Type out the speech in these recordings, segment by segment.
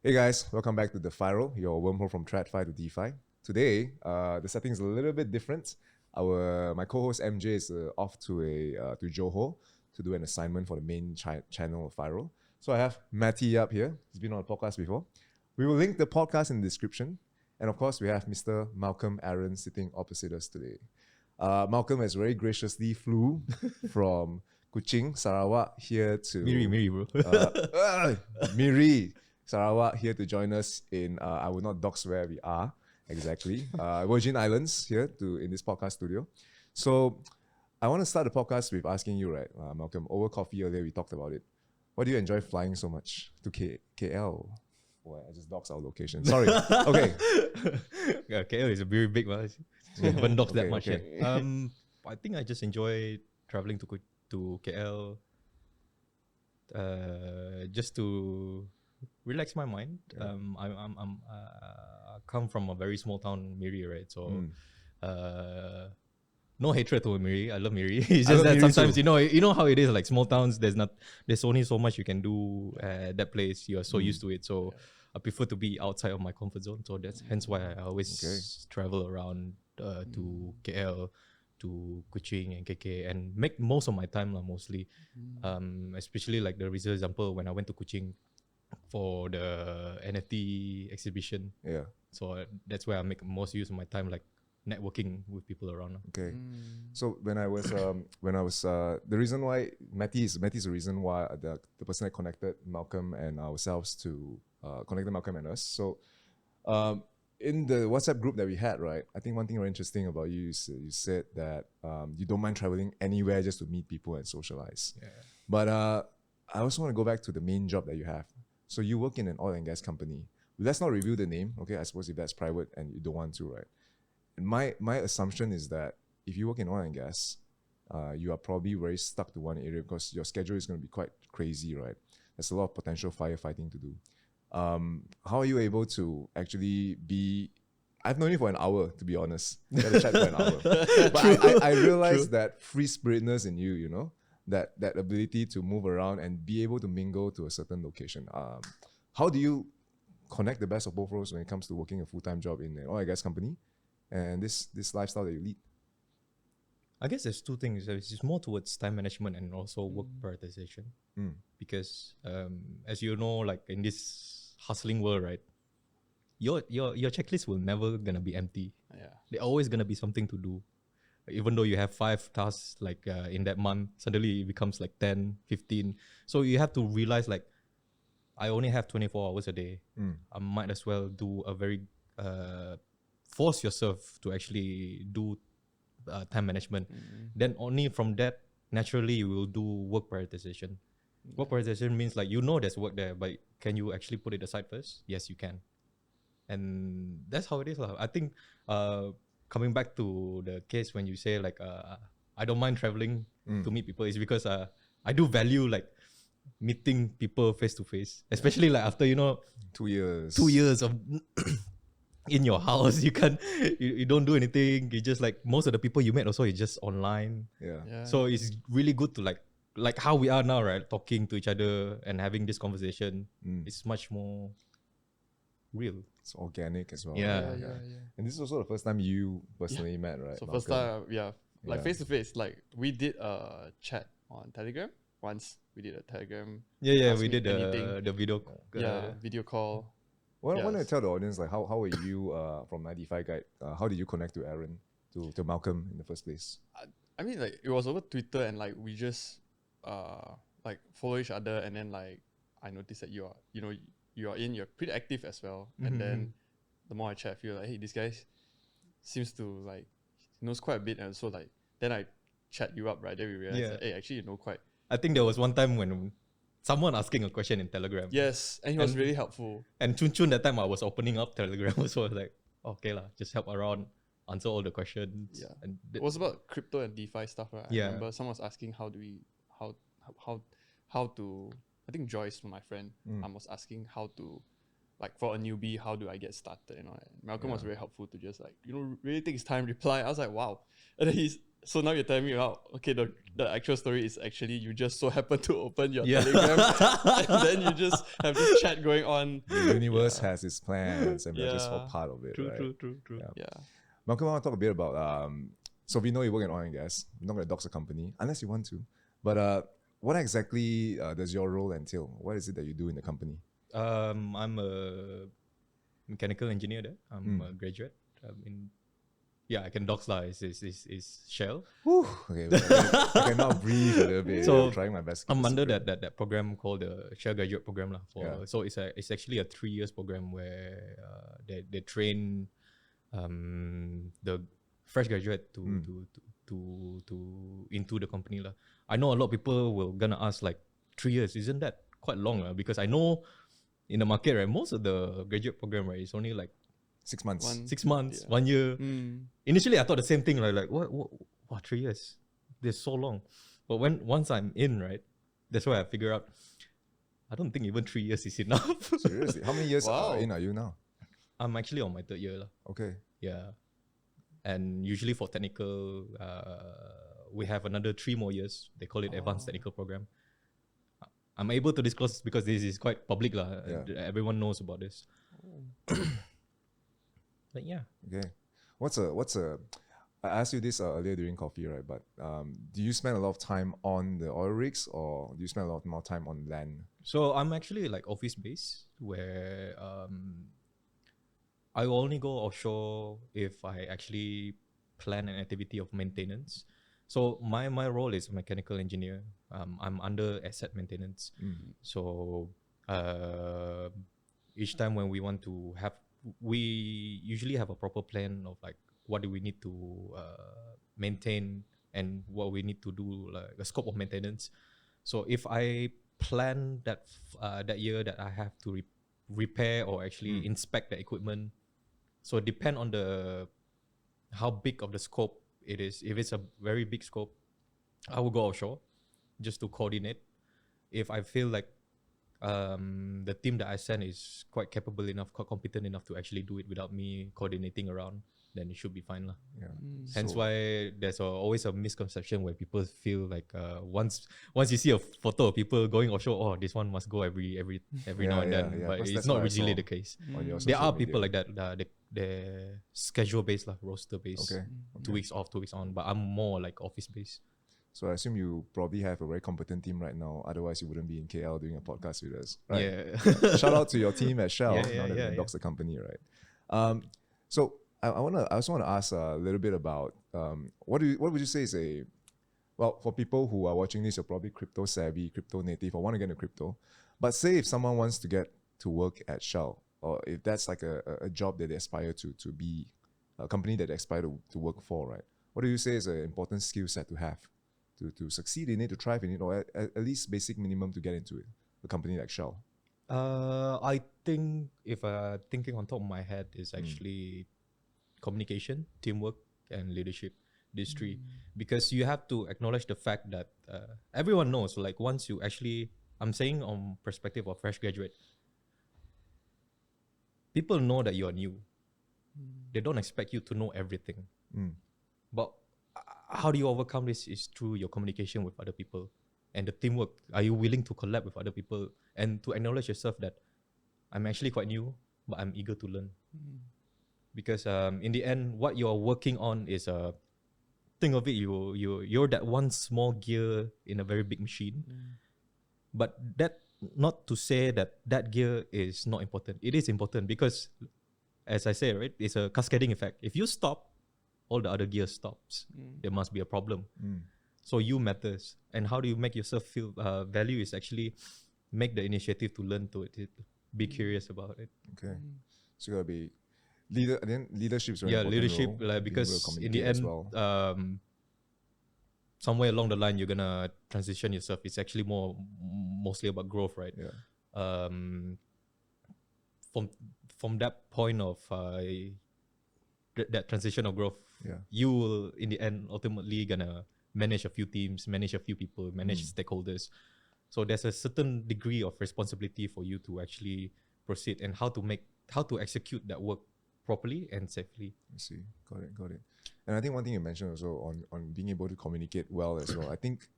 Hey guys, welcome back to DeFIRL, your wormhole from TradFi to DeFi. Today, the setting is a little bit different. My co-host MJ is off to Johor to do an assignment for the main channel of FIRL. So I have Matty up here. He's been on the podcast before. We will link the podcast in the description. And of course, we have Mr. Malcolm Aaron sitting opposite us today. Malcolm has very graciously flew from Kuching, Sarawak here to... Miri, bro. Miri, Sarawak here to join us in, I will not dox where we are exactly, Virgin Islands here in this podcast studio. So I want to start the podcast with asking you, right, Malcolm, over coffee earlier we talked about it. Why do you enjoy flying so much to KL? Boy, I just doxed our location. Sorry. Okay. Yeah, KL is a very big one. We haven't doxed that much okay. yet. I think I just enjoy traveling to KL just to relax my mind. Yeah. I come from a very small town, Miri, right? So no hatred to Miri. I love Miri. It's just that sometimes you know how it is. Like small towns, there's only so much you can do at that place. You're so used to it. So I prefer to be outside of my comfort zone. So that's hence why I always travel around to KL, to Kuching and KK, and make most of my time mostly. Especially like the recent example when I went to Kuching for the NFT exhibition. Yeah. So that's where I make most use of my time, like networking with people around. Okay. So when I was the reason why Matty's the reason why the person that connected Malcolm and ourselves to connected Malcolm and us. So in the WhatsApp group that we had, right, I think one thing very interesting about you is you said that you don't mind traveling anywhere just to meet people and socialize. Yeah. But I also want to go back to the main job that you have. So you work in an oil and gas company. Let's not reveal the name, okay? I suppose if that's private and you don't want to, right? And my assumption is that if you work in oil and gas, you are probably very stuck to one area because your schedule is going to be quite crazy, right? There's a lot of potential firefighting to do. How are you able to actually be... I've known you for an hour, to be honest. We had a chat for an hour. But I realized that free spiritness in you, you know? That ability to move around and be able to mingle to a certain location. How do you connect the best of both worlds when it comes to working a full-time job in an oil and gas company and this lifestyle that you lead? I guess there's two things. It's more towards time management and also work prioritization. Because as you know, like in this hustling world, right, your checklist will never gonna be empty. Yeah. There's always gonna be something to do. Even though you have 5 tasks like in that month, suddenly it becomes like 10, 15. So you have to realize like, I only have 24 hours a day. I might as well do a very, force yourself to actually do time management. Then only from that, naturally you will do work prioritization. Work prioritization means like, you know there's work there, but can you actually put it aside first? Yes, you can. And that's how it is. I think, coming back to the case when you say like I don't mind traveling to meet people, is because I do value like meeting people face to face, especially like after 2 years. 2 years of in your house. You don't do anything. You just like most of the people you met also is just online. Yeah. So it's really good to like how we are now, right? Talking to each other and having this conversation. It's much more real. It's organic as well. Yeah. And this is also the first time you personally met, right? So Malcolm? first time, like face to face, like we did a chat on Telegram once. We did a Telegram. Yeah, Ask we me did anything. the video. Video call. Why don't I Yes. tell the audience like how were you from 95 Guide? How did you connect to Aaron, to Malcolm in the first place? I mean, like it was over Twitter, and like we just like follow each other, and then like I noticed that you're pretty active as well, and then the more I chat, I feel like, hey, this guy seems to like knows quite a bit, and so like then I chat you up, right? Then we realized that, hey, actually you know quite. I think there was one time when someone asking a question in Telegram. Yes, and he was really helpful. And Chun that time I was opening up Telegram, so I was like, okay lah, just help around, answer all the questions. Yeah. And It was about crypto and DeFi stuff, right? Yeah. I remember someone was asking how to. I think Joyce, my friend, was asking how to, like for a newbie, how do I get started? And Malcolm was very helpful to just like really take his time, reply. I was like, wow. And then So now you're telling me, wow, okay, the actual story is actually you just so happen to open your Yeah. Telegram and then you just have this chat going on. The universe has its plans, and we're just all Yeah. part of it, True, right? true. Yeah. Yeah. Malcolm, I want to talk a bit about. So we know you work in oil and gas. I'm not going to dox the company unless you want to. But what exactly does your role entail? What is it that you do in the company? I'm a mechanical engineer there. I'm a graduate. I can dox lah. Is Shell. Whew, okay, I can now breathe a little bit. So, I'm trying my best. I'm under that program called the Shell Graduate Program lah. So it's actually a 3 years program where they train the fresh graduate to into the company lah. I know a lot of people will gonna ask like 3 years, isn't that quite long lah? Because I know in the market, right, most of the graduate program, right, is only like 6 months. 6 months, 1 year. Initially, I thought the same thing, right? Like, what 3 years? They're so long. But once I'm in, right, that's why I figure out, I don't think even 3 years is enough. Seriously, how many years Wow. in are you now? I'm actually on my 3rd year lah. Okay. Yeah. And usually for technical, we have another 3 more years. They call it advanced technical program. I'm able to disclose because this is quite public lah. Yeah. Everyone knows about this. But yeah. Okay. What's a? I asked you this earlier during coffee, right? But do you spend a lot of time on the oil rigs, or do you spend a lot more time on land? So I'm actually like office based, where I only go offshore if I actually plan an activity of maintenance. So my role is a mechanical engineer. I'm under asset maintenance. So each time when we want to have, we usually have a proper plan of like what do we need to maintain and what we need to do, like a scope of maintenance. So if I plan that that year that I have to repair or actually inspect the equipment, so depend on the how big of the scope it is. If it's a very big scope, I will go offshore just to coordinate. If I feel like the team that I send is quite capable enough, quite competent enough to actually do it without me coordinating around, then it should be fine lah. Yeah. Hence So- why there's always a misconception where people feel like once you see a photo of people going offshore, oh, this one must go every now and then. But because it's that's not what I usually saw the case. on your There social are people media. like that. They're schedule based lah, roster based. Okay. 2 weeks off, 2 weeks on. But I'm more like office based. So I assume you probably have a very competent team right now. Otherwise, you wouldn't be in KL doing a podcast with us, right? Yeah. Shout out to your team at Shell. Yeah, now that yeah, we dox the company, right? So I also want to ask a little bit about what would you say is for people who are watching this, you're probably crypto savvy, crypto native, or want to get into crypto. But say if someone wants to get to work at Shell, or if that's like a job that they aspire to be, a company that they aspire to work for, right? What do you say is an important skill set to have to succeed in it, to thrive in it, or at least basic minimum to get into it, a company like Shell? I think if thinking on top of my head is actually communication, teamwork, and leadership. These three, because you have to acknowledge the fact that everyone knows. Like once you actually, I'm saying on perspective of fresh graduate, people know that you are new. They don't expect you to know everything. But how do you overcome this is through your communication with other people and the teamwork. Are you willing to collab with other people and to acknowledge yourself that I'm actually quite new, but I'm eager to learn. Because in the end, what you're working on is think of it, you're that one small gear in a very big machine. But that not to say that gear is not important. It is important because, as I say, right, it's a cascading effect. If you stop, all the other gears stops. There must be a problem. So you matters. And how do you make yourself feel value is actually make the initiative to learn to it, be curious about it. Okay. So you gotta be leader, and then leadership is very Yeah, important leadership, role, like, being able to because in communicate the as end, well. somewhere along the line, you're gonna transition yourself. It's actually mostly about growth, right? Yeah. From that point of that transition of growth, Yeah. you will in the end ultimately gonna manage a few teams, manage a few people, manage stakeholders. So there's a certain degree of responsibility for you to actually proceed and how to execute that work properly and safely. I see. Got it. And I think one thing you mentioned also on being able to communicate well as well. I think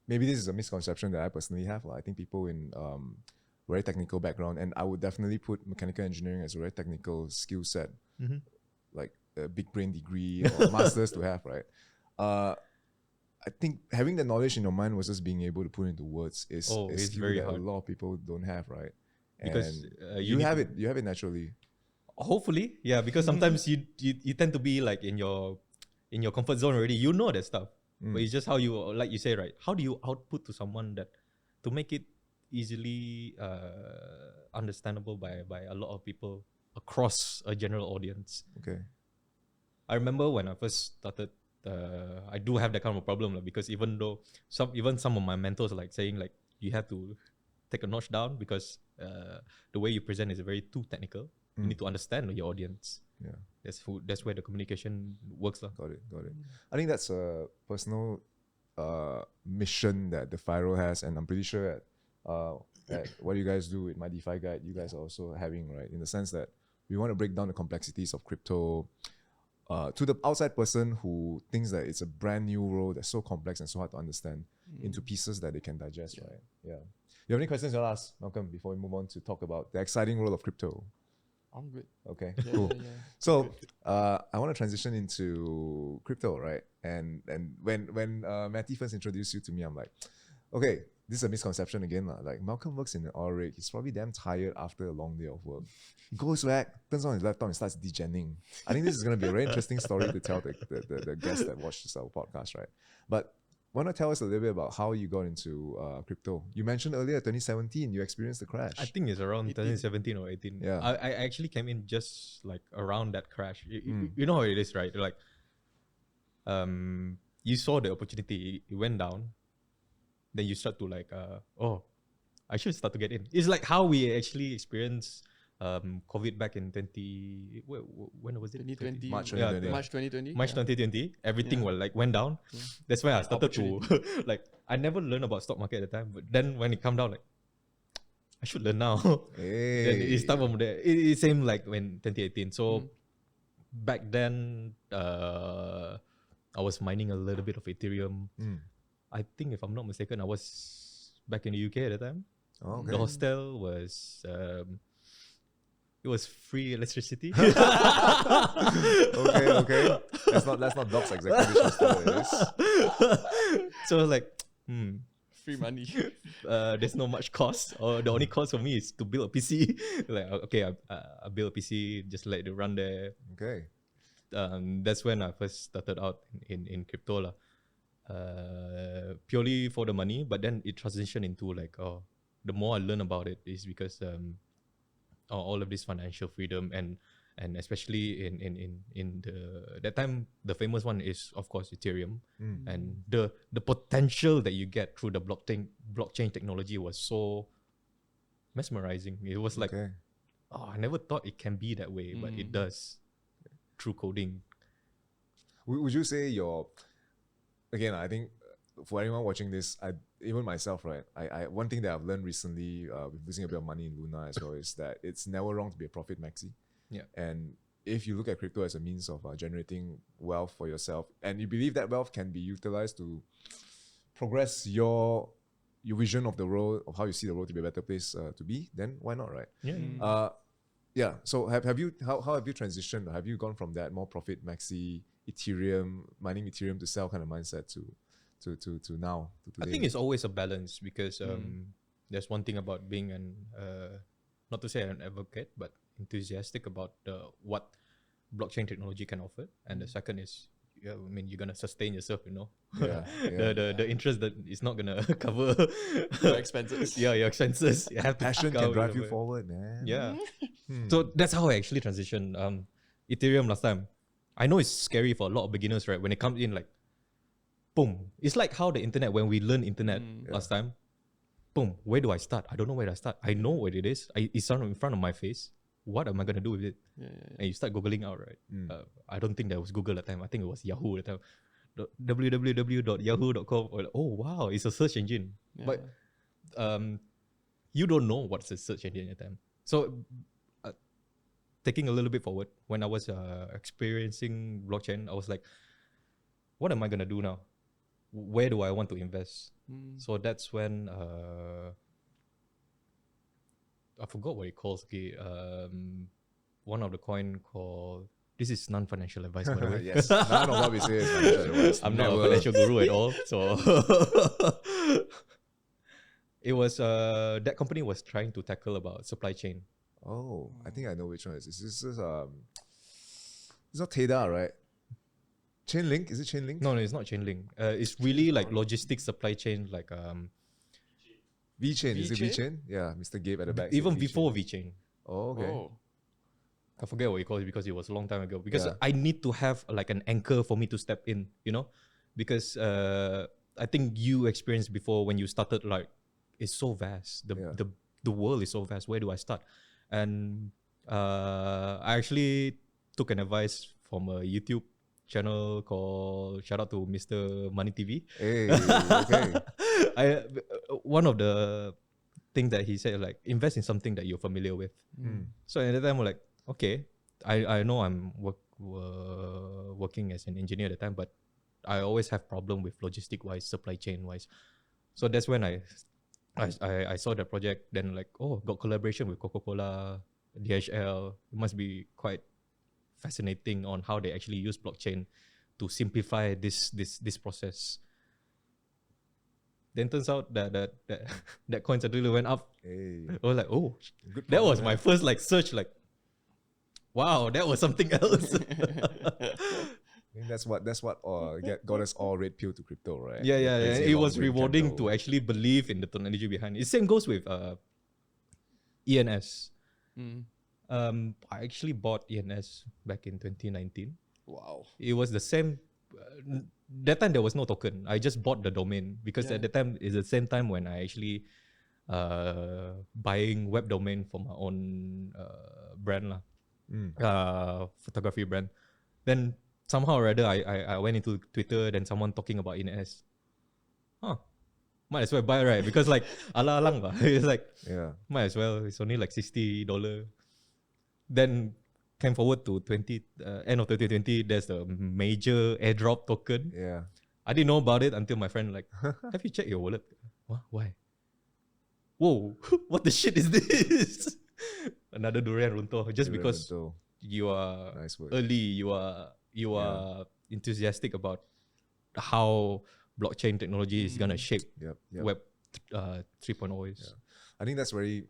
maybe this is a misconception that I personally have. I think people in very technical background, and I would definitely put mechanical engineering as a very technical skill set, like a big brain degree or masters to have, right? I think having the knowledge in your mind versus being able to put it into words is a it's skill very that hard. a lot of people don't have, right? Because And you you need have to- it. You have it naturally. Hopefully, yeah. Because sometimes you tend to be like in your comfort zone already. You know that stuff, but it's just how you, like you say, right? How do you output to someone that to make it easily understandable by a lot of people across a general audience? Okay. I remember when I first started, I do have that kind of a problem because even though some of my mentors are like saying like you have to take a notch down because the way you present is very too technical. You need to understand your audience. Yeah. That's where the communication works lah. Got it. I think that's a personal mission that the FIRL has, and I'm pretty sure that what you guys do with my DeFi guide, you guys are also having, right? In the sense that we want to break down the complexities of crypto to the outside person who thinks that it's a brand new world that's so complex and so hard to understand into pieces that they can digest, right? Yeah. You have any questions you want to ask, Malcolm, before we move on to talk about the exciting world of crypto? I'm good. Okay, Yeah, cool. yeah. So I want to transition into crypto, right? And when Matty first introduced you to me, I'm like, okay, this is a misconception again. Like Malcolm works in an oil rig. He's probably damn tired after a long day of work. He goes back, turns on his laptop and starts degenning. I think this is going to be a very interesting story to tell the guests that watch this podcast, right? But why not tell us a little bit about how you got into crypto? You mentioned earlier 2017, you experienced the crash. I think it's around 2017 or 18. Yeah. I actually came in just like around that crash. You know how it is, right? Like, you saw the opportunity, it went down, then you start to like, I should start to get in. It's like how we actually experienced COVID back in when was it? 2020. March Yeah, 2020. March 2020. March 2020, everything went down. That's why I started to like. I never learned about stock market at the time, but then when it come down, like I should learn now. Then it started from there. It seemed like when 2018. So back then, I was mining a little bit of Ethereum. I think if I'm not mistaken, I was back in the UK at the time. Oh, okay. The hostel was. It was free electricity. Okay. Let's not dox exactly which hostel it is. So I was like, Free money. there's not much cost, or the only cost for me is to build a PC. Like, okay, I built a PC, just let it run there. Okay. That's when I first started out in crypto lah. Purely for the money, but then it transitioned into like, the more I learn about it is because all of this financial freedom and especially in that time, the famous one is of course Ethereum, and the potential that you get through the blockchain technology was so mesmerizing. It was like, I never thought it can be that way, but it does through coding. Would you say again, I think for anyone watching this, even myself, right? I one thing that I've learned recently with losing a bit of money in Luna as well is that it's never wrong to be a profit maxi. Yeah. And if you look at crypto as a means of generating wealth for yourself, and you believe that wealth can be utilized to progress your vision of the world, of how you see the world to be a better place to be, then why not, right? Yeah. Yeah. So have you how have you transitioned? Have you gone from that more profit maxi mining Ethereum to sell kind of mindset to now, to today? I think it's always a balance because there's one thing about being not to say an advocate, but enthusiastic about what blockchain technology can offer, and the second is, I mean, you're gonna sustain yourself, you know. The interest that is not gonna cover Your expenses. Yeah, your expenses. You have to Passion cover can drive you whatever. forward, man. Yeah. So that's how I actually transitioned. Ethereum last time. I know it's scary for a lot of beginners, right? When it comes in, like, boom. It's like how the internet, when we learned internet last time, boom, where do I start? I don't know where to start. I know what it is. It's in front of my face. What am I going to do with it? And you start Googling out, right? I don't think that was Google at the time. I think it was Yahoo at the time. www.yahoo.com. Oh, wow, it's a search engine. But you don't know what's a search engine at the time. So taking a little bit forward, when I was experiencing blockchain, I was like, what am I gonna do now? Where do I want to invest? Mm. So that's when I forgot what it calls. Okay, one of the coin called. This is non-financial advice, by the way. Yes, none of what we say is financial advice. I'm not a Never. financial guru at all, so it was that company was trying to tackle about supply chain. Oh, I think I know which one it is. This is it's not Teda, right? Chainlink? Is it Chainlink? No, it's not Chainlink. It's really like logistics supply chain, like VChain. Is it VChain? VChain? Yeah, Mr. Gabe at the back. even said before VChain. VChain. Oh, okay. Oh. I forget what you call it because it was a long time ago. Because Yeah. I need to have like an anchor for me to step in, you know? Because I think you experienced before when you started, like, it's so vast. The world is so vast. Where do I start? And I actually took an advice from a YouTube channel called, shout out to Mr. Money TV. Hey, okay. One of the things that he said, like, invest in something that you're familiar with. So at the time, we're like, okay, I know I'm working as an engineer at the time, but I always have problem with logistic wise, supply chain wise. So that's when I saw the project. Then like, oh, got collaboration with Coca-Cola, DHL. It must be quite fascinating on how they actually use blockchain to simplify this process. Then turns out that that coin suddenly went up. Hey. I was like, oh, Good that was problem, my first like search. Like, wow, that was something else. I think that's what got us all red pill to crypto, right? Yeah. Crazy It long was brain rewarding candle. to actually believe in the technology behind it. Same goes with ENS. Mm. I actually bought ENS back in 2019. Wow. It was the same. That time there was no token. I just bought the domain because Yeah. at the time is the same time when I actually buying web domain for my own brand lah. Photography brand. Then somehow or other I went into Twitter, then someone talking about ENS. Might as well buy, right? Because like ala alang ba. It's like Yeah. might as well. It's only like $60. Then came forward to end of 2020. There's the major airdrop token. Yeah. I didn't know about it until my friend like, have you checked your wallet? What? Why? Whoa! What the shit is this? Another durian runtuh just because Environmental. you are Nice word. early. You are enthusiastic about how blockchain technology is gonna shape Yep. Web 3.0 is. Yeah. I think that's very.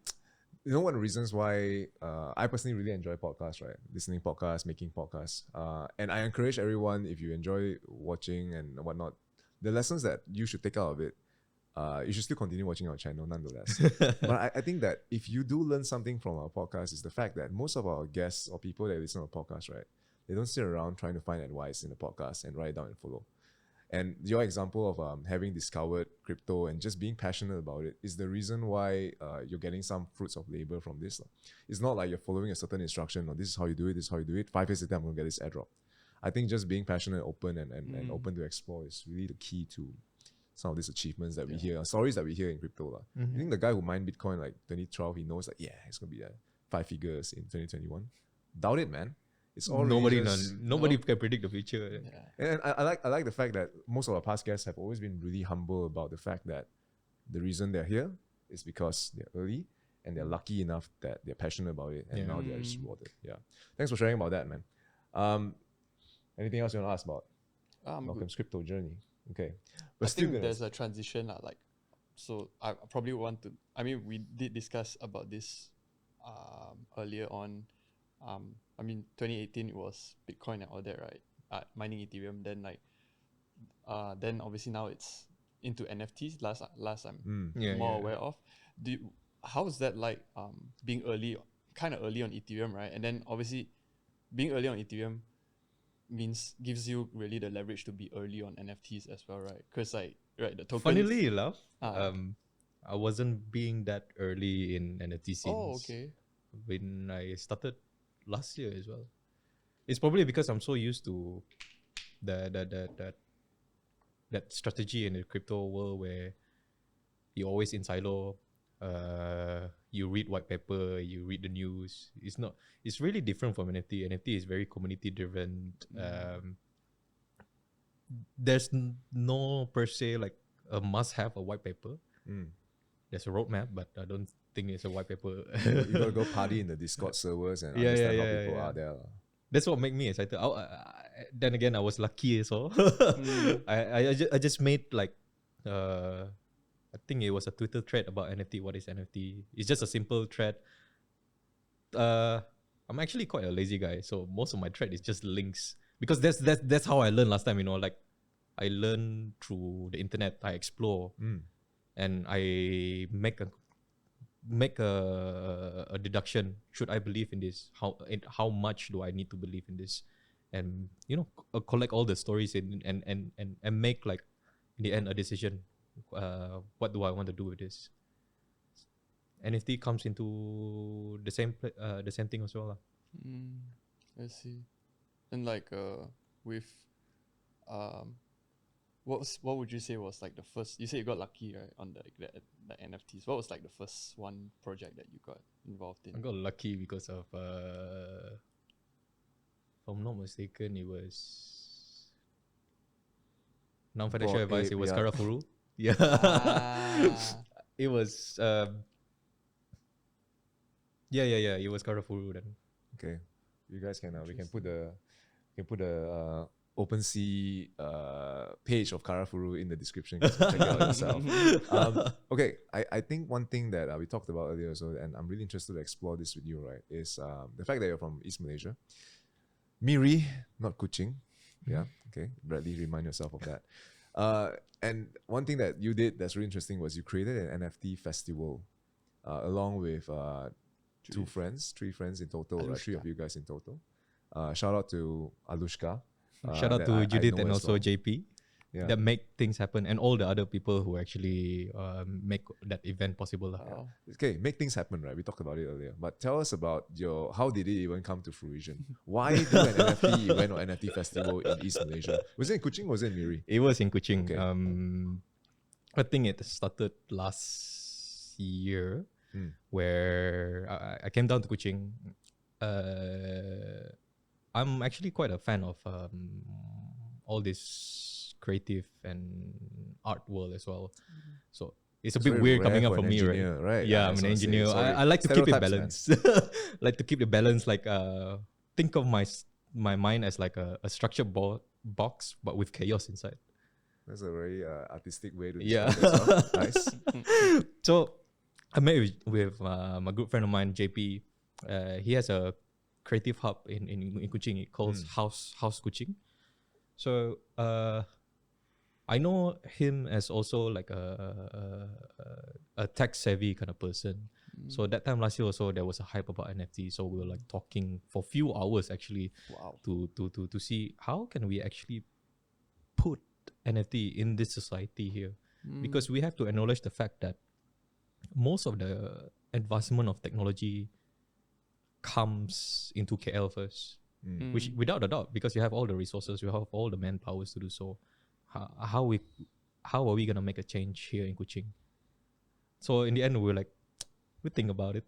You know, one of the reasons why I personally really enjoy podcasts, right? Listening podcasts, making podcasts. And I encourage everyone, if you enjoy watching and whatnot, the lessons that you should take out of it, you should still continue watching our channel nonetheless. But I think that if you do learn something from our podcast, is the fact that most of our guests or people that listen to our podcast, right, they don't sit around trying to find advice in the podcast and write it down and follow. And your example of having discovered crypto and just being passionate about it is the reason why you're getting some fruits of labor from this. It's not like you're following a certain instruction or this is how you do it, this is how you do it. 5 years later, I'm going to get this airdrop. I think just being passionate, open, and open to explore is really the key to some of these achievements that we hear, stories that we hear in crypto. I think the guy who mined Bitcoin like 2012, he knows like, yeah, it's going to be 5 figures in 2021. Doubt it, man. It's all Nobody just, can predict the future. And I like the fact that most of our past guests have always been really humble about the fact that the reason they're here is because they're early and they're lucky enough that they're passionate about it and now they're just rewarded. Yeah. Thanks for sharing about that, man. Anything else you want to ask about Malcolm's crypto journey? Okay. I think there's a transition. Like, so I probably want to, I mean, we did discuss about this earlier on. I mean, 2018 it was Bitcoin and all that, right? Mining Ethereum. Then like, then obviously now it's into NFTs. Last I'm more aware of. How is that like? Being kind of early on Ethereum, right? And then obviously, being early on Ethereum gives you really the leverage to be early on NFTs as well, right? Because like, right, the tokens. Funnily enough, I wasn't being that early in NFT scenes. Oh, okay. When I started last year as well. It's probably because I'm so used to that strategy in the crypto world where you're always in silo. You read white paper, you read the news. It's really different from NFT. NFT is very community driven. there's no per se like a must have a white paper. There's a roadmap, but I don't think it's a white paper. You gotta go party in the Discord servers and understand how people are there. That's what made me excited. Then again, I was lucky, so I just made like I think it was a Twitter thread about NFT. What is NFT? It's just a simple thread. I'm actually quite a lazy guy, so most of my thread is just links because that's how I learned last time. You know, like I learn through the internet. I explore, and I make a deduction. Should I believe in this? How much do I need to believe in this? And collect all the stories and make like in the end a decision. What do I want to do with this? NFT comes into the same thing as well. I see. And like with what would you say was like the first? You said you got lucky, right, on the NFTs. What was like the first one project that you got involved in? I got lucky because of if I'm not mistaken, it was non-financial advice. It was Karafuru. Yeah. It was it was Karafuru then. Okay, you guys can we can put the OpenSea page of Karafuru in the description. Check it out yourself. Okay, I think one thing that we talked about earlier, and I'm really interested to explore this with you, right, is the fact that you're from East Malaysia. Miri, not Kuching. Yeah, okay. Bradley, remind yourself of that. And one thing that you did that's really interesting was you created an NFT festival along with three friends in total, right? 3 of you guys in total. Shout out to Alushka. Shout out to Judith and also JP Yeah. that make things happen, and all the other people who actually make that event possible. Okay, make things happen, right? We talked about it earlier. But tell us about how did it even come to fruition? Why do an NFT event or NFT festival in East Malaysia? Was it in Kuching or was it in Miri? It was in Kuching. Okay. I think it started last year where I came down to Kuching. I'm actually quite a fan of all this creative and art world as well. So it's a bit weird coming up from me, right? Yeah, I'm an engineer. I like to keep it balanced. Like to keep the balance. Like think of my mind as like a structured box, but with chaos inside. That's a very artistic way to describe it. So. Nice. So I met with my good friend of mine, JP. He has a creative hub in Kuching. It calls House Kuching. So I know him as also like a tech savvy kind of person. So that time last year also there was a hype about NFT. So we were like talking for a few hours actually to see how can we actually put NFT in this society here, because we have to acknowledge the fact that most of the advancement of technology comes into KL first, which without a doubt, because you have all the resources, you have all the manpowers to do so. How are we gonna make a change here in Kuching? So in the end, we think about it.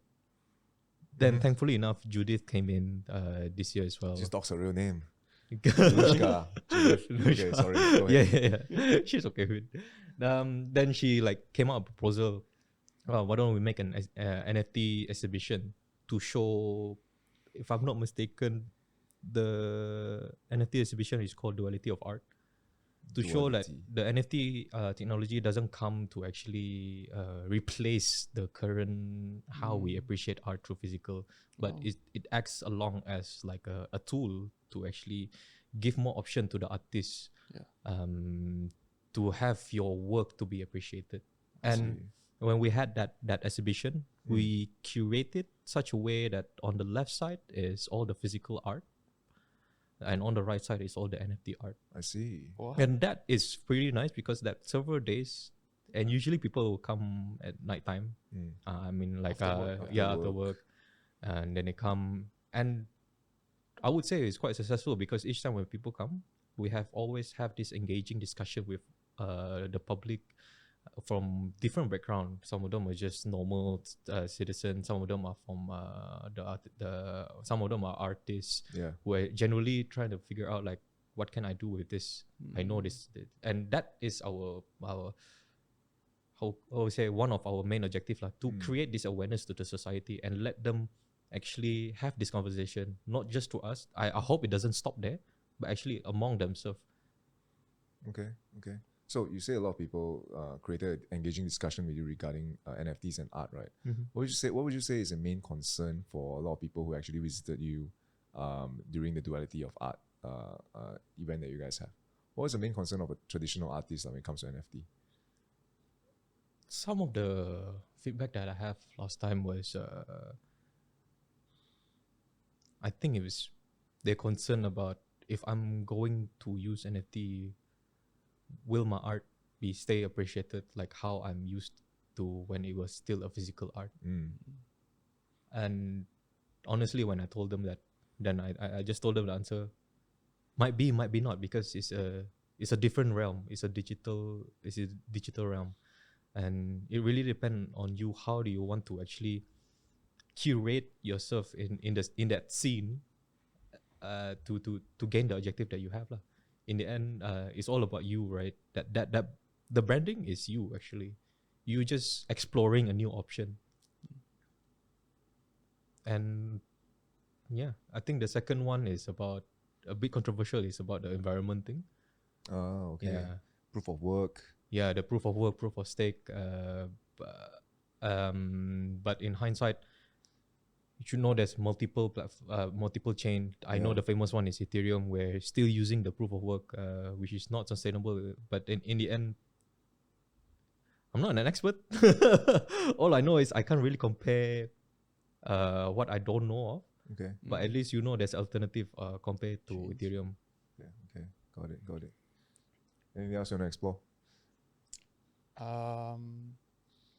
Then thankfully enough, Judith came in this year as well. She talks her real name. Lushka. Okay, sorry. Go ahead. Yeah. She's okay with it. Then she came out with a proposal. Why don't we make an NFT exhibition to show, if I'm not mistaken, the NFT exhibition is called Duality of Art. To show that the NFT technology doesn't come to actually replace the current how we appreciate art through physical, but it acts along as like a tool to actually give more option to the artists to have your work to be appreciated. And when we had that exhibition, we curated such a way that on the left side is all the physical art, and on the right side is all the NFT art. I see. Wow. And that is pretty nice because that several days, and usually people will come at nighttime. I mean, after work, and then they come. And I would say it's quite successful because each time when people come, we always have this engaging discussion with the public from different background. Some of them are just normal citizens. Some of them are from some of them are artists. Yeah. Who are generally trying to figure out like what can I do with this? I know this, and that is our how we say one of our main objective lah, to create this awareness to the society and let them actually have this conversation, not just to us. I hope it doesn't stop there, but actually among themselves. Okay. So you say a lot of people created an engaging discussion with you regarding NFTs and art, right? What would you say is the main concern for a lot of people who actually visited you during the Duality of Art event that you guys have? What was the main concern of a traditional artist when it comes to NFT? Some of the feedback that I have last time was, I think it was they're concerned about if I'm going to use NFT, will my art be stay appreciated like how I'm used to when it was still a physical art? And honestly, when I told them that, then I just told them the answer might be not, because it's a different realm. It's a digital realm, and it really depends on you. How do you want to actually curate yourself in that scene to gain the objective that you have lah. In the end, it's all about you, right? That the branding is you actually. You just exploring a new option. And yeah, I think the second one is about a bit controversial. Is about the environment thing. Oh, okay. Yeah. Proof of work. Yeah, the proof of work, proof of stake. But in hindsight, you should know there's multiple chain. I know the famous one is Ethereum, where still using the proof of work, which is not sustainable. But in the end, I'm not an expert. All I know is I can't really compare what I don't know of. Okay. But at least you know there's alternative compared to Ethereum. Okay. Got it. Anything else you want to explore?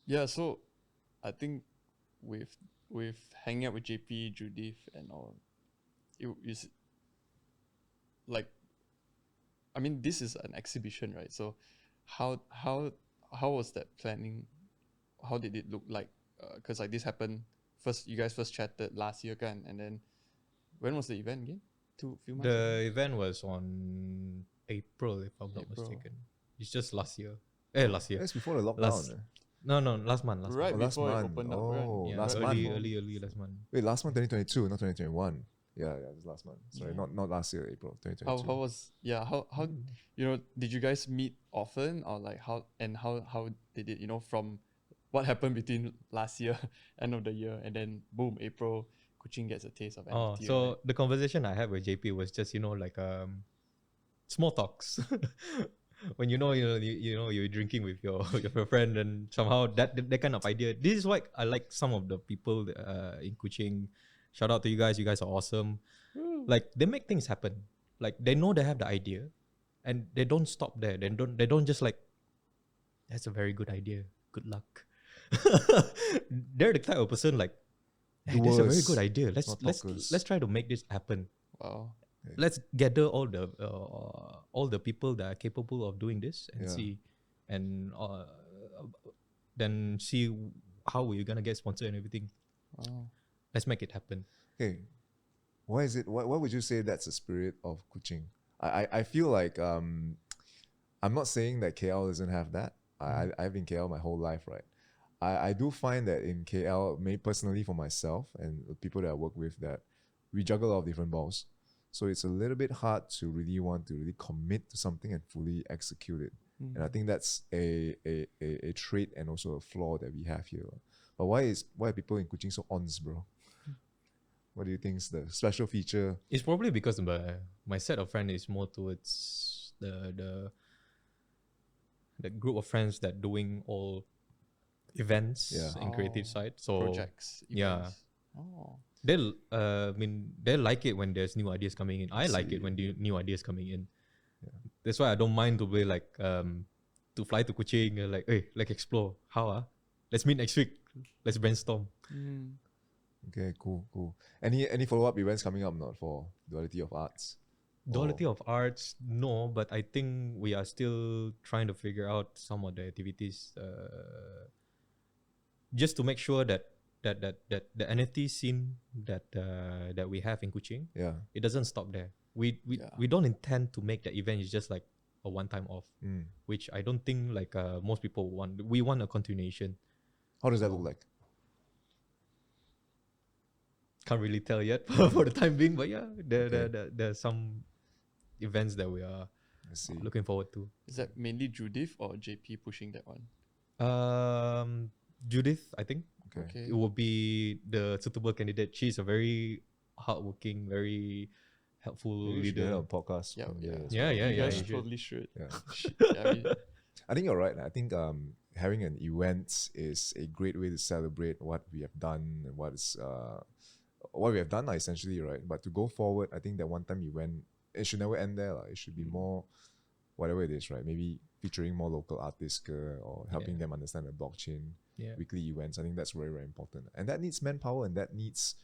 Yeah, so I think with hanging out with JP, Judith, and all, it is like, I mean, this is an exhibition, right? So how was that planning? How did it look like? Because like this happened first, you guys first chatted last year, kan? And then when was the event again? Few months ago? The event was on April, if I'm not mistaken. It's just last year. Last year. That's before the lockdown. No, last month. Right last before month. it opened up. Oh, Right? Yeah, last early month. last month. Wait, last month 2022, not 2021. Yeah, this last month. Sorry, not last year, April 2022. How was how did you guys meet often, or like how did it, from what happened between last year end of the year and then boom, April, Kuching gets a taste of NFT. So the conversation I had with JP was just like small talks. When you're drinking with your friend, and somehow that kind of idea. This is why I like some of the people in Kuching. Shout out to you guys. You guys are awesome. Like they make things happen. Like they know they have the idea, and they don't stop there. They don't just like, that's a very good idea. Good luck. They're the type of person like, hey, that's a very good idea. Let's try to make this happen. Wow. Let's gather all the people that are capable of doing this and see, and then see how we're gonna get sponsored and everything. Wow. Let's make it happen. Okay, why is it? Why would you say that's the spirit of Kuching? I feel like I'm not saying that KL doesn't have that. I've been KL my whole life, right? I do find that in KL, personally for myself and the people that I work with, that we juggle a lot of different balls. So it's a little bit hard to really want to really commit to something and fully execute it. And I think that's a trait and also a flaw that we have here. But why are people in Kuching so honest, bro? What do you think is the special feature? It's probably because my set of friends is more towards the group of friends that doing all events in creative side. So projects. Events. Oh. They like it when there's new ideas coming in. I like it when new ideas coming in. Yeah. That's why I don't mind to be like to fly to Kuching, like, hey, let's explore. How let's meet next week. Let's brainstorm. Okay, cool. Any follow-up events coming up not for Duality of Arts? Duality of Arts, no, but I think we are still trying to figure out some of the activities just to make sure that the NFT scene that we have in Kuching, it doesn't stop there. we don't intend to make the event. It's just like a one-time off, which I don't think like most people want. We want a continuation. How does that look like? Can't really tell yet for the time being, but yeah, there are some events that we are looking forward to. Is that mainly Judith or JP pushing that one? Judith, I think. Okay. It will be the suitable candidate. She's a very hardworking, very helpful Maybe we should get her leader. on podcast. Yeah, one day as Yeah, well. yeah, You yeah. guys you should. totally should. Yeah. I mean, I think you're right. I think having an event is a great way to celebrate what we have done and what we have done essentially, right? But to go forward, I think that one-time event, it should never end there. It should be more, whatever it is, right? Maybe featuring more local artists or helping them understand the blockchain, weekly events. I think that's very, very important. And that needs manpower and that needs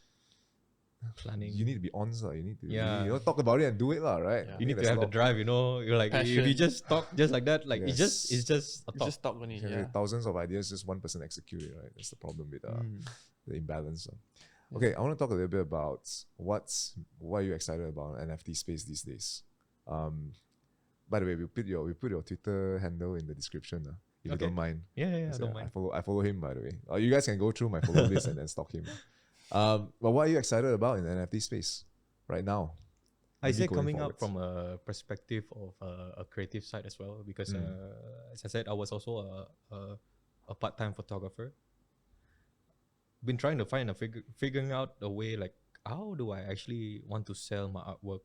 Planning. You need to be on, you need to you talk about it and do it, right? Yeah. You need to have the drive, You're like, if you Passion. just talk just like that, like Yes. it's just a you talk. just talk only. You can have thousands of ideas, just one person execute it, right? That's the problem with the imbalance. Okay, I want to talk a little bit about what are you excited about NFT space these days. By the way, we put your Twitter handle in the description, if you don't mind. Yeah, I don't mind. I follow him, by the way. You guys can go through my follow list and then stalk him. But what are you excited about in the NFT space right now? I Maybe say going coming up forwards. from a perspective of a creative side as well, because as I said, I was also a part-time photographer. Been trying to find figuring out a way, like how do I actually want to sell my artwork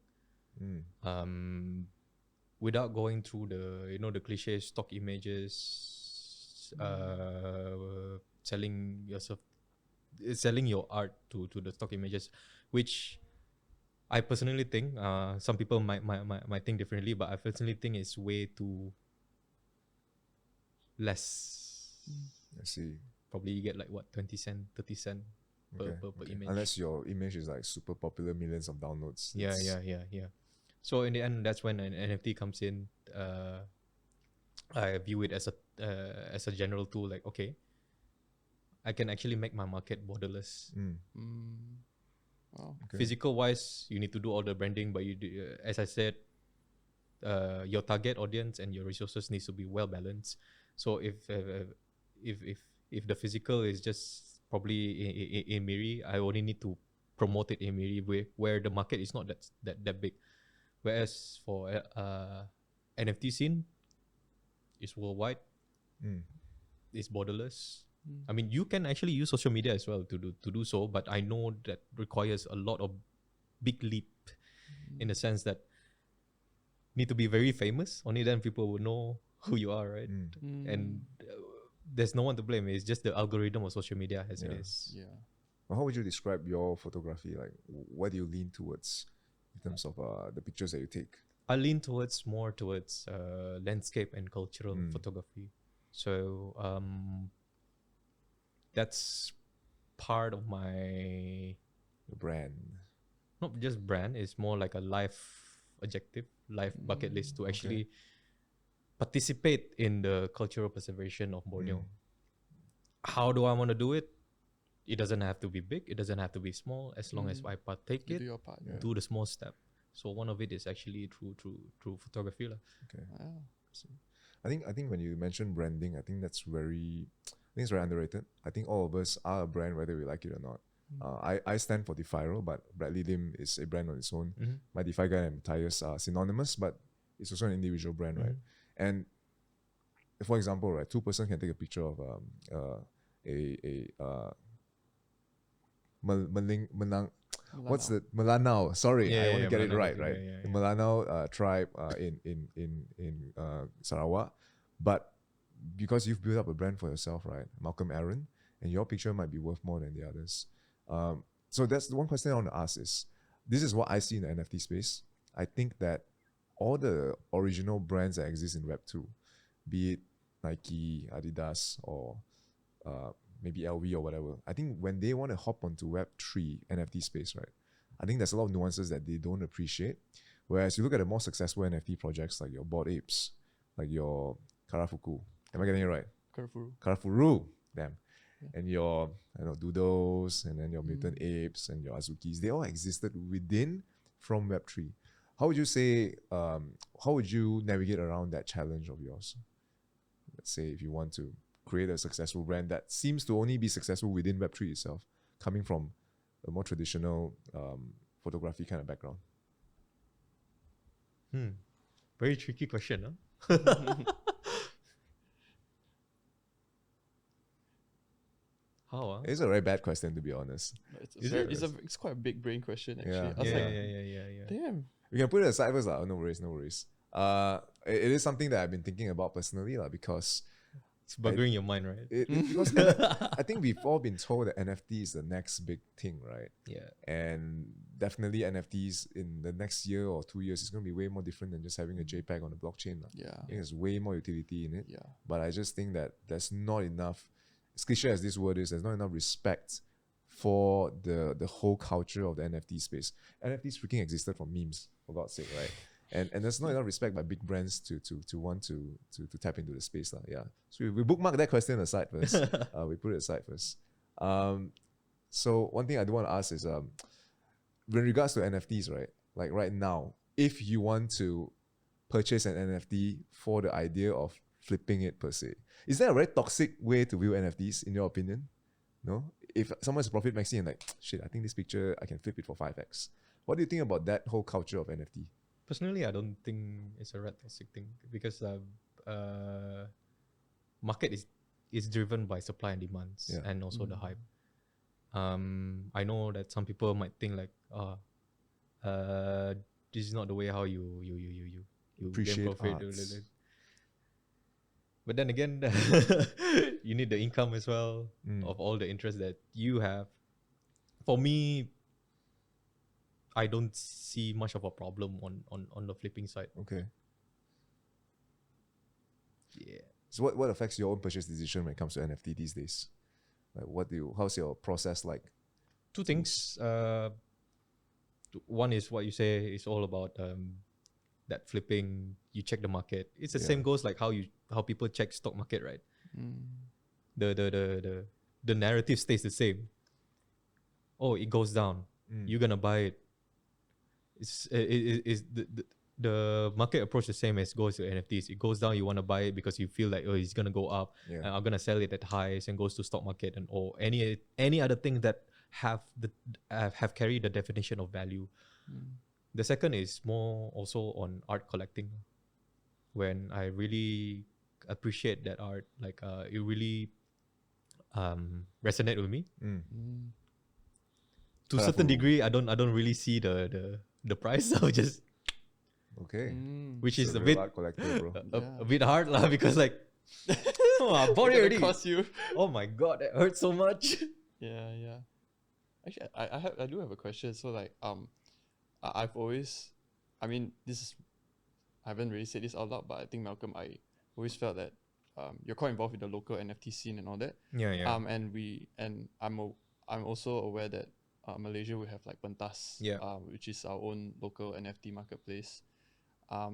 without going through the cliche stock images, selling your art to the stock images, which I personally think some people might think differently, but I personally think it's way too less. I see. Probably you get like what 20 cent, 30 cent per image. Unless your image is like super popular, millions of downloads. Yeah. So in the end, that's when an NFT comes in. I view it as a general tool. Like, okay, I can actually make my market borderless. Wow. Okay. Physical wise, you need to do all the branding, but you do, as I said, your target audience and your resources needs to be well balanced. So if the physical is just probably in Miri, I only need to promote it in Miri where the market is not that big. Whereas for NFT scene, it's worldwide, it's borderless. I mean, you can actually use social media as well to do so, but I know that requires a lot of big leap in the sense that need to be very famous. Only then people will know who you are, right? And there's no one to blame. It's just the algorithm of social media as it is. Yeah. Well, how would you describe your photography? Like, what do you lean towards in terms of the pictures that you take? I lean more towards landscape and cultural photography. So that's part of my brand. Not just brand, it's more like a life objective, life bucket list to actually participate in the cultural preservation of Borneo. How do I want to do it? It doesn't have to be big, it doesn't have to be small, as long as I partake You it, do your part. do the small step. So one of it is actually through photography. Okay. Wow. I think when you mention branding, I think it's very underrated. I think all of us are a brand whether we like it or not. I stand for DeFIRL, but Bradley Lim is a brand on its own. My DeFi guy and Matthias are synonymous, but it's also an individual brand, right? And for example, right, two person can take a picture of what's the Melanau? Sorry, I want to get it right, right? The Melanau tribe in Sarawak, but because you've built up a brand for yourself, right, Malcolm Aaron, and your picture might be worth more than the others. So that's the one question I want to ask is, this is what I see in the NFT space. I think that all the original brands that exist in Web2, be it Nike, Adidas, or maybe LV or whatever, I think when they want to hop onto Web3 NFT space, right, I think there's a lot of nuances that they don't appreciate. Whereas you look at the more successful NFT projects like your Bored Apes, like your Karafuku, am I getting it right? Karafuru, damn. And your Doodles, and then your Mutant Apes and your Azukis, they all existed from Web3. how would you say, how would you navigate around that challenge of yours? Let's say if you want to create a successful brand that seems to only be successful within Web3 itself, coming from a more traditional photography kind of background. Very tricky question, huh? How? It's a very bad question, to be honest. It's quite a big brain question actually. Yeah. I was like, Yeah. damn. We can put it aside first. No worries, no worries. It is something that I've been thinking about personally, because It's bugging your mind, right? because I think we've all been told that NFT is the next big thing, right? Yeah. And definitely NFTs in the next year or 2 years is going to be way more different than just having a JPEG on the blockchain. Yeah. I think there's way more utility in it. Yeah. But I just think that there's not enough, as cliche as this word is, there's not enough respect for the whole culture of the NFT space. NFTs freaking existed from memes, for God's sake, right? And there's not enough respect by big brands to want to tap into the space. Yeah. So we bookmark that question aside first. We put it aside first. So one thing I do want to ask is, in regards to NFTs, right? Like right now, if you want to purchase an NFT for the idea of flipping it per se, is there a very toxic way to view NFTs in your opinion? No? If someone's profit maxing and like, shit, I think this picture, I can flip it for 5x. What do you think about that whole culture of NFT? Personally, I don't think it's a red toxic thing, because market is driven by supply and demands, and also the hype. I know that some people might think like, this is not the way how you Appreciate gain profit. arts. But then again, you need the income as well of all the interest that you have. For me, I don't see much of a problem on the flipping side. Okay. Yeah. So what affects your own purchase decision when it comes to NFT these days? Like how's your process like? Two things. One is what you say is all about that flipping. You check the market. It's the same goes like how people check stock market, right? The narrative stays the same. Oh, it goes down. You're gonna buy it. The market approach the same as goes to NFTs. It goes down, you want to buy it because you feel like, oh, it's gonna go up, and I'm gonna sell it at highs, and goes to stock market and or any other thing that have carried the definition of value. The second is more also on art collecting, when I really appreciate that art, like it really resonate with me. To a certain degree, I don't really see the price. I would just which is a bit art collector, bro. a bit hard lah, because like I bought it already. Cost you. Oh my god, that hurt so much. Yeah. Actually, I do have a question. So like I've always, I mean, I haven't really said this out loud, but I think Malcolm, I always felt that you're quite involved with the local NFT scene and all that. Yeah. And I'm also aware that Malaysia will have like Pentas, which is our own local NFT marketplace. How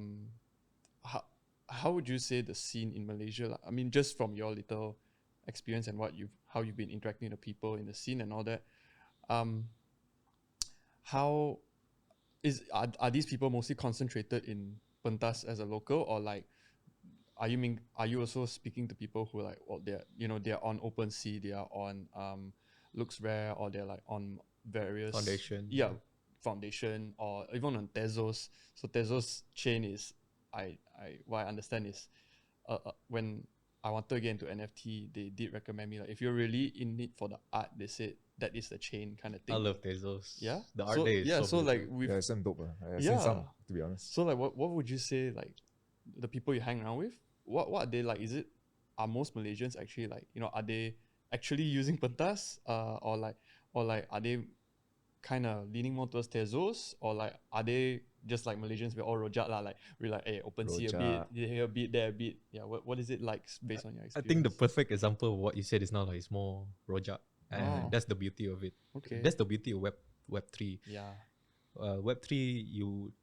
would you say the scene in Malaysia? I mean, just from your little experience and how you've been interacting with the people in the scene and all that. Are these people mostly concentrated in Pentas as a local, or like are you also speaking to people who like, well, they're on OpenSea, they are on Looks Rare, or they're like on various foundation, or even on Tezos. So Tezos chain is what I understand is when I wanted to get into NFT, they did recommend me, like, if you're really in it for the art, they said that is the chain kind of thing. I love Tezos. Yeah, the art day is so like we've some dope. I've seen some, to be honest. So like what would you say, like the people you hang around with, what are they like? Are most Malaysians actually like, are they actually using Pentas, or like are they kind of leaning more towards Tezos, or like are they just like Malaysians, we're all rojak lah, like we're like, hey, OpenSea a bit, here a bit, there a bit. Yeah, what is it like based on your experience? I think the perfect example of what you said is now like it's more rojak, and that's the beauty of it. Okay, that's the beauty of Web3. Yeah, Web3, you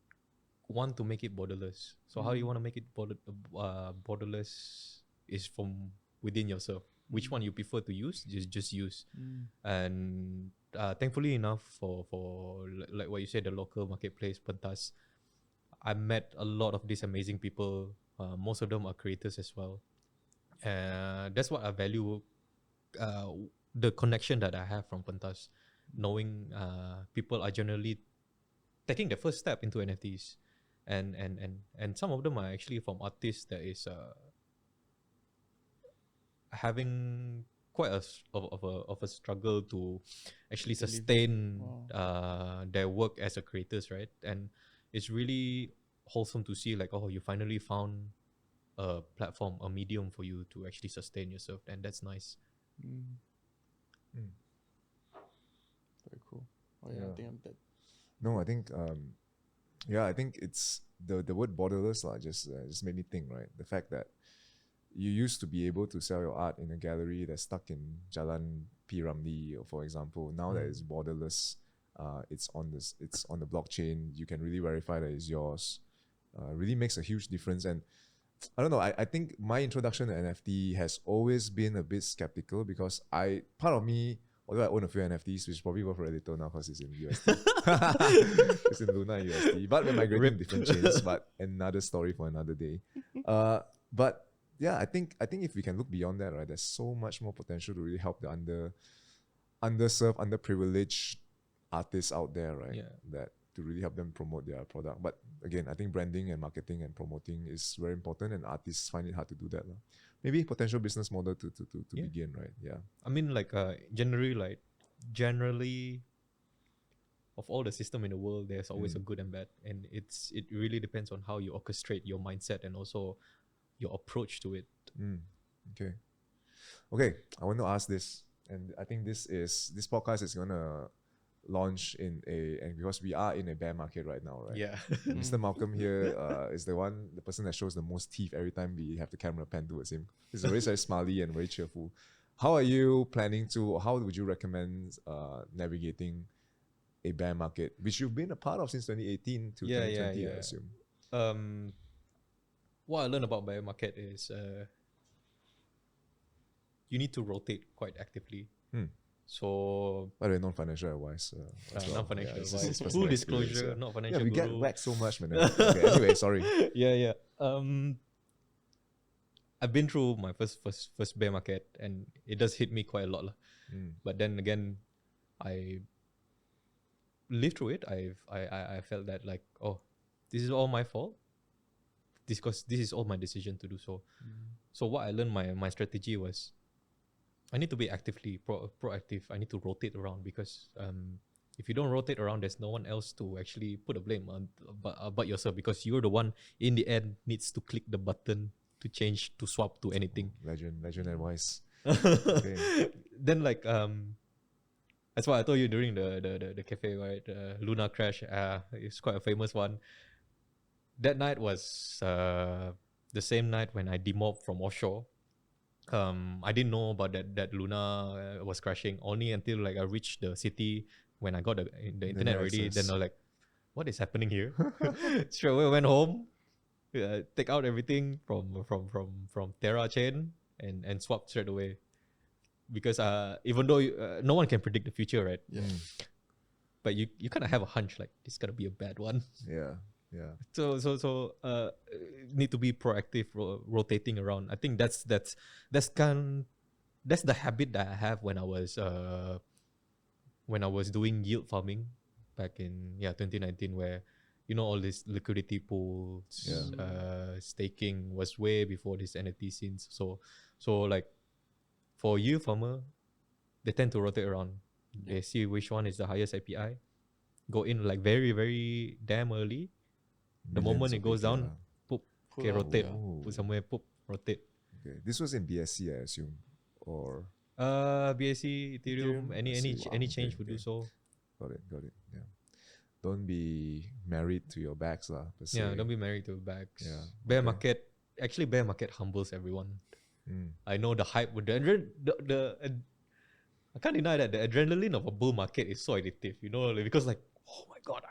want to make it borderless. So how you want to make it borderless is from within yourself. Which one you prefer to use, just use. And thankfully enough for like what you said, the local marketplace Pentas, I met a lot of these amazing people. Most of them are creators as well. That's what I value. The connection that I have from Pentas, knowing people are generally taking the first step into NFTs, and some of them are actually from artists that is having quite of a struggle to actually sustain their work as a creators, right? And it's really wholesome to see like, oh, you finally found a platform, a medium for you to actually sustain yourself, and that's nice. Very cool. Oh yeah, I think I'm dead. No, I think I think it's the word borderless just made me think, right? The fact that you used to be able to sell your art in a gallery that's stuck in Jalan P. Ramlee, for example. Now that it's borderless, it's on the blockchain. You can really verify that it's yours. Really makes a huge difference. And I don't know. I think my introduction to NFT has always been a bit skeptical because part of me, although I own a few NFTs, which is probably worth a little now because it's in USD. It's in Luna USD. But we're migrating different chains, but another story for another day. But yeah, I think if we can look beyond that, right, there's so much more potential to really help the underserved, underprivileged artists out there, right? Yeah. That to really help them promote their product. But again, I think branding and marketing and promoting is very important, and artists find it hard to do that. Maybe potential business model to begin, right? Yeah. I mean, like generally, of all the system in the world, there's always a good and bad, and it really depends on how you orchestrate your mindset and also your approach to it. Okay, I want to ask this, and I think this podcast is gonna launch and because we are in a bear market right now, right? Yeah. Mr. Malcolm here is the person that shows the most teeth every time we have the camera pan towards him. He's always very smiley and very cheerful. How are you planning to, how would you recommend navigating a bear market, which you've been a part of since 2018 to 2020, I assume? What I learned about bear market is you need to rotate quite actively. So, by the way, non-financial advice. Non-financial advice. Full Full disclosure, not financial. Yeah, we guru. get whacked so much, man. Okay, anyway, sorry. Yeah. I've been through my first bear market, and it does hit me quite a lot, But then again, I lived through it. I felt that like, oh, this is all my fault. Because this is all my decision to do so. So what I learned, my strategy was, I need to be actively proactive. I need to rotate around because if you don't rotate around, there's no one else to actually put a blame on but yourself, because you're the one in the end needs to click the button to change, to swap to anything. Legend advice. Okay. Then like that's what I told you during the cafe, right? Luna crash. It's quite a famous one. That night was the same night when I demobbed from offshore. I didn't know about that Luna was crashing only until like I reached the city when I got the internet already. Then I was like, what is happening here? Straight away went home, take out everything from Terra chain and swap straight away. Because even though no one can predict the future, right? Yeah. But you kind of have a hunch like it's gonna be a bad one. Yeah. So need to be proactive, rotating around. I think that's the habit that I have when I was doing yield farming back in 2019, where all these liquidity pools, staking was way before this NFT scenes. So like for yield farmer, they tend to rotate around. They see which one is the highest API, go in like very very damn early. The moment it goes down, poop, okay, rotate. Put somewhere, poop, rotate. Okay. This was in BSC, I assume, or BSC, Ethereum, any change would do so. Got it. Yeah. Don't be married to your bags, lah. Yeah, don't be married to bags. Yeah. Bear market humbles everyone. I know the hype with I can't deny that the adrenaline of a bull market is so addictive. Because like, oh my god,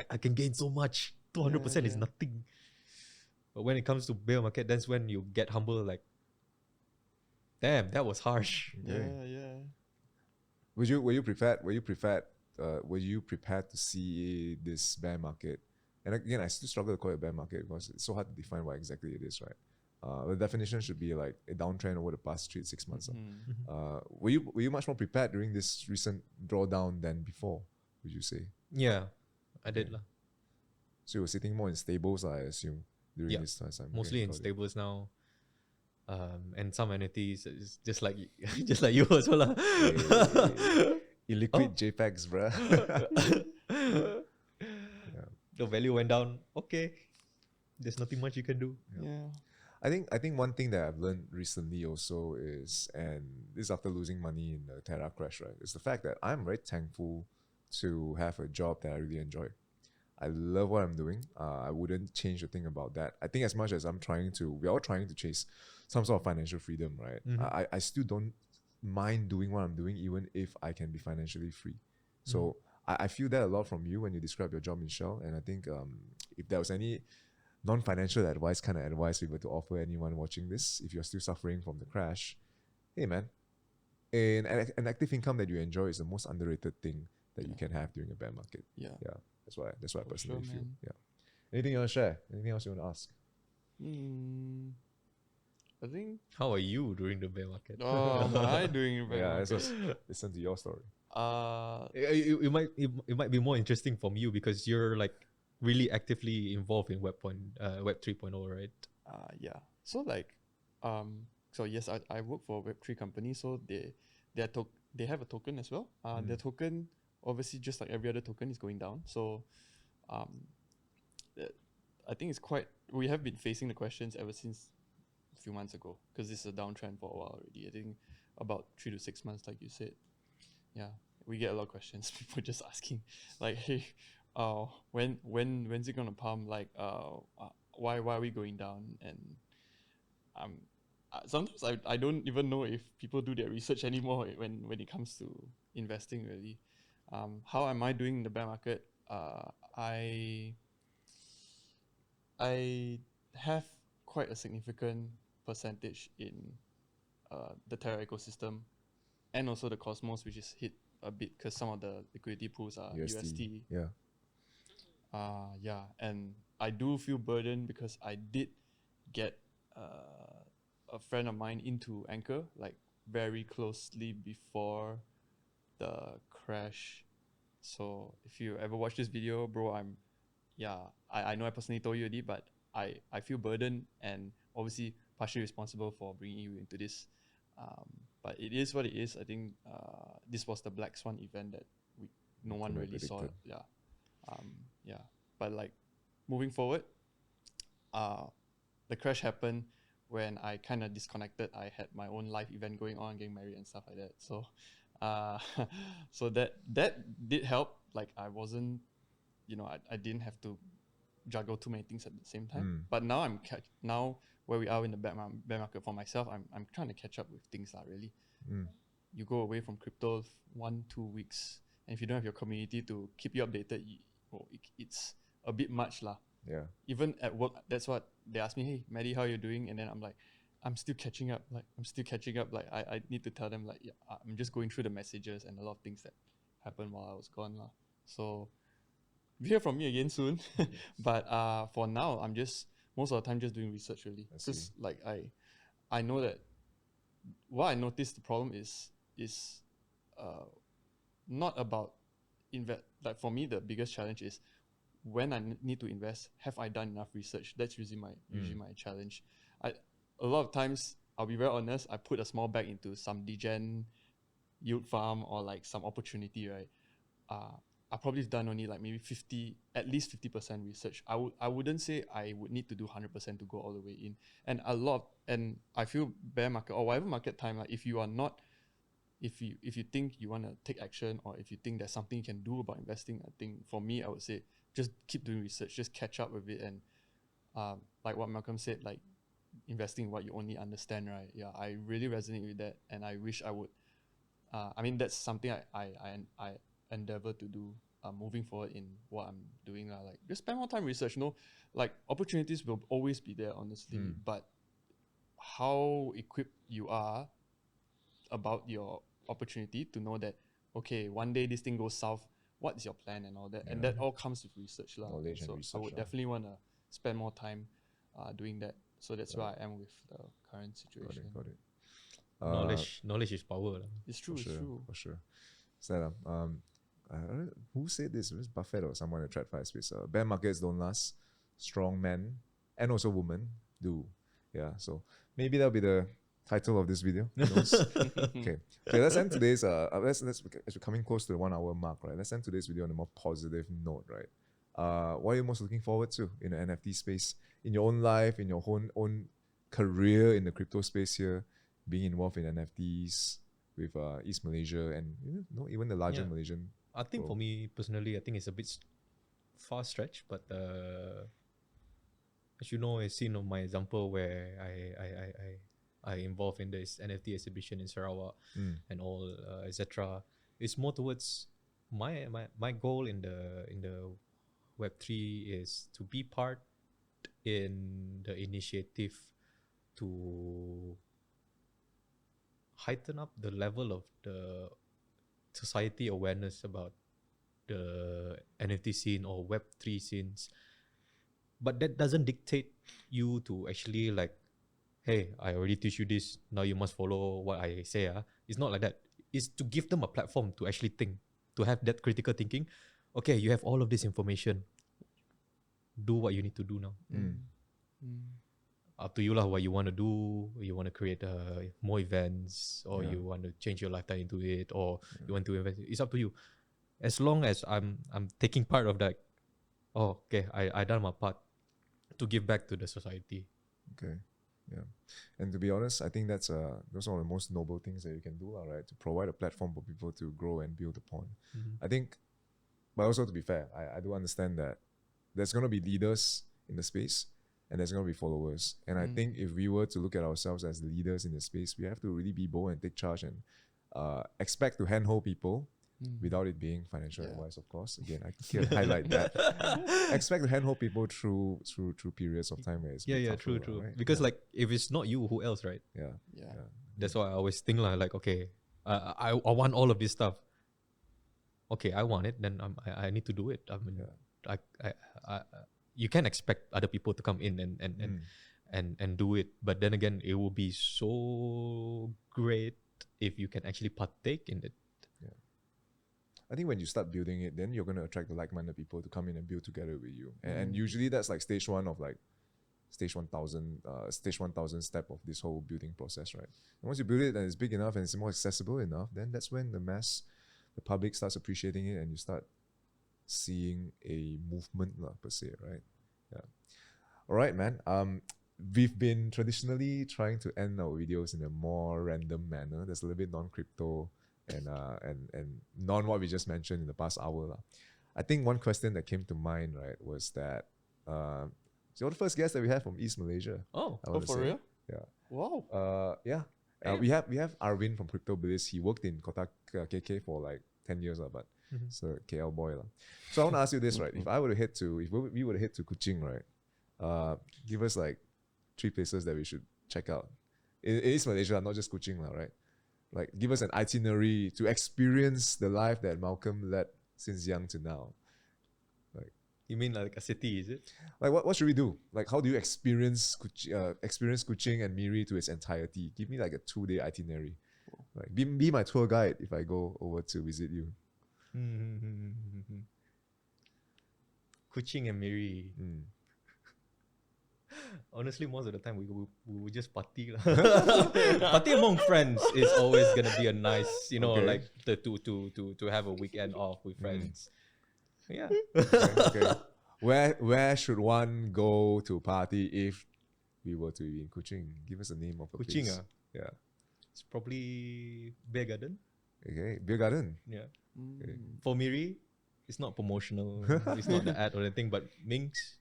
I can gain so much. 200% is nothing. But when it comes to bear market, that's when you get humble. Like, damn, that was harsh. Yeah. Were you prepared to see this bear market And again, I still struggle to call it a bear market because it's so hard to define what exactly it is, right? The definition should be like a downtrend over the past 3 to 6 months. Were you much more prepared during this recent drawdown than before, would you say? Yeah, I did lah. So you were sitting more in stables, I assume, during this time. Mostly in stables now. And some NFTs, it's just like just like you also lah. Illiquid JPEGs, bruh. The value went down. Okay, there's nothing much you can do. Yeah. I think one thing that I've learned recently also is, and this is after losing money in the Terra crash, right? Is the fact that I'm very thankful to have a job that I really enjoy. I love what I'm doing. I wouldn't change a thing about that. I think as much as we're all trying to chase some sort of financial freedom, right? I still don't mind doing what I'm doing, even if I can be financially free. So I feel that a lot from you when you describe your job in Shell. And I think if there was any non-financial advice we were to offer anyone watching this, if you're still suffering from the crash, hey man, an active income that you enjoy is the most underrated thing that you can have during a bear market. Yeah. That's what I personally feel. Man. Yeah. Anything you want to share? Anything else you want to ask? I think. How are you during the bear market? Oh, am I doing bear market? Let's just listen to your story. It might be more interesting from you because you're like really actively involved in Web 3.0, right? Yeah. So like, so yes, I work for a Web3 company. So they have a token as well. Their token, obviously, just like every other token, is going down. So, I think it's quite. We have been facing the questions ever since a few months ago because this is a downtrend for a while already. I think about 3 to 6 months, like you said. Yeah, we get a lot of questions. People just asking, like, hey, when's it gonna pump? Like, why are we going down? And sometimes I don't even know if people do their research anymore when it comes to investing. Really, how am I doing in the bear market? I have quite a significant percentage in the Terra ecosystem, and also the Cosmos, which is hit a bit because some of the liquidity pools are UST. Yeah. And I do feel burdened because I did get a friend of mine into Anchor like very closely before the crash. So if you ever watch this video, bro, I know I personally told you already, but I feel burdened and obviously partially responsible for bringing you into this. But it is what it is. I think this was the Black Swan event that no one really saw. But like moving forward, the crash happened when I kind of disconnected. I had my own life event going on, getting married and stuff like that. So, so that did help. Like I wasn't, I didn't have to juggle too many things at the same time. But now now where we are in the bear market for myself, I'm trying to catch up with things really. You go away from crypto 1-2 weeks, and if you don't have your community to keep you updated, it's a bit much lah. Yeah. Even at work, that's what they ask me. Hey, Maddie, how are you doing? And then I'm like, I'm still catching up. Like I need to tell them like, yeah, I'm just going through the messages and a lot of things that happened while I was gone lah. So you hear from me again soon. But for now, I'm just most of the time just doing research really. Because like I know that what I noticed the problem is not about like for me the biggest challenge is when I need to invest, have I done enough research? That's usually my challenge. A lot of times, I'll be very honest, I put a small bag into some degen yield farm or like some opportunity, right? I probably done only like maybe at least 50% research. I wouldn't say I would need to do 100% to go all the way in. And I feel bear market or whatever market time, like if you are not, if you think you want to take action or if you think there's something you can do about investing, I think for me, I would say just keep doing research, just catch up with it. And like what Malcolm said, like investing in what you only understand, right? Yeah, I really resonate with that. And I wish I would, that's something I endeavor to do moving forward in what I'm doing. Like just spend more time research. Like opportunities will always be there, honestly, but how equipped you are about your opportunity to know that, okay, one day this thing goes south, what is your plan and all that, and that all comes with research lah. Knowledge and So research I would lah. definitely want to spend more time doing that. So that's where I am with the current situation. Got it. Knowledge is power lah. It's true. For It's sure, true. for sure. So, who said this? It was Buffett or someone at TradFi space. Bear markets don't last. Strong men and also women do. Yeah. So maybe that'll be the title of this video. Who knows? Okay. Let's end today's. Let's as we're coming close to the 1 hour mark, right? Let's end today's video on a more positive note, right? What are you most looking forward to in the NFT space, in your own life, in your own career in the crypto space here, being involved in NFTs with East Malaysia and even the larger Malaysian. I think for me personally, I think it's a bit far stretch, but as you know, I've seen on my example where I involved in this NFT exhibition in Sarawak and all etc. It's more towards my goal in the Web3 is to be part in the initiative to heighten up the level of the society awareness about the NFT scene or Web3 scenes. But that doesn't dictate you to actually like, hey, I already teach you this, now you must follow what I say. It's not like that. It's to give them a platform to actually think, to have that critical thinking. Okay, you have all of this information. Do what you need to do now. Up to you lah, what you want to do. You want to create more events, or you want to change your lifetime into it, or you want to invest. It's up to you. As long as I'm taking part of that, okay, I done my part to give back to the society. Okay, yeah. And to be honest, I think that's those are one of the most noble things that you can do, right? To provide a platform for people to grow and build upon. I think, but also to be fair, I do understand that there's going to be leaders in the space and there's going to be followers. And I think if we were to look at ourselves as leaders in the space, we have to really be bold and take charge and expect to handhold people without it being financial advice, of course. Again, I can highlight that. Expect to handhold people through periods of time where it's True. right? Because like if it's not you, who else, right? Yeah. That's why I always think like, okay, I want all of this stuff. Okay, I want it, then I need to do it. I mean, you can expect other people to come in and do it, but then again, it will be so great if you can actually partake in it. I think when you start building it, then you're going to attract the like-minded people to come in and build together with you. And usually that's like stage 1 of like stage 1000 step of this whole building process, right? And once you build it and it's big enough and it's more accessible enough, then that's when the public starts appreciating it and you start seeing a movement per se, right? Yeah. All right, man. We've been traditionally trying to end our videos in a more random manner. There's a little bit non-crypto and non what we just mentioned in the past hour. I think one question that came to mind, right, was that you're the first guest that we have from East Malaysia. Oh, for real? Yeah. Wow. Yeah. We have Arvin from Crypto Bliss. He worked in Kota KK for like 10 years, but it's a KL boy. So I want to ask you this, right? If we were to head to Kuching, right? Give us like 3 places that we should check out. In East Malaysia, not just Kuching, right? Like give us an itinerary to experience the life that Malcolm led since young to now. Like, you mean like a city, is it? Like what should we do? Like how do you experience Kuching and Miri to its entirety? Give me like a 2-day itinerary. Like be my tour guide if I go over to visit you. Kuching and Miri. Honestly, most of the time we will just party. Party among friends is always gonna be a nice, like to have a weekend off with friends. Yeah. Okay. Where should one go to party if we were to be in Kuching? Give us the name of a Kuching, place. Yeah. It's probably Beer Garden. Okay, Beer Garden. Yeah. Okay. For Miri, it's not promotional. It's not the ad or anything, but Ming's.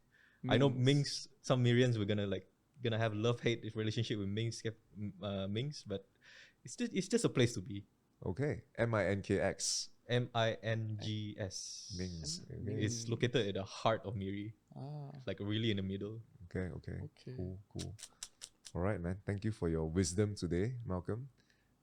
I know Ming's. Some Mirians were gonna have love-hate relationship with Ming's, but it's just a place to be. Okay, MINKX. MINGS. Ming's. It's located at the heart of Miri, like really in the middle. Okay. Cool. All right, man. Thank you for your wisdom today, Malcolm.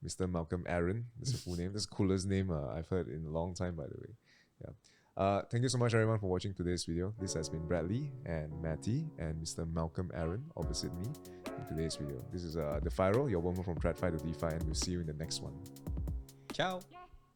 Mr. Malcolm Aaron. That's a full name. That's the coolest name I've heard in a long time, by the way. Yeah. Thank you so much, everyone, for watching today's video. This has been Bradley and Matty and Mr. Malcolm Aaron opposite me in today's video. This is DeFIRL, your woman from TradFi to DeFi, and we'll see you in the next one. Ciao.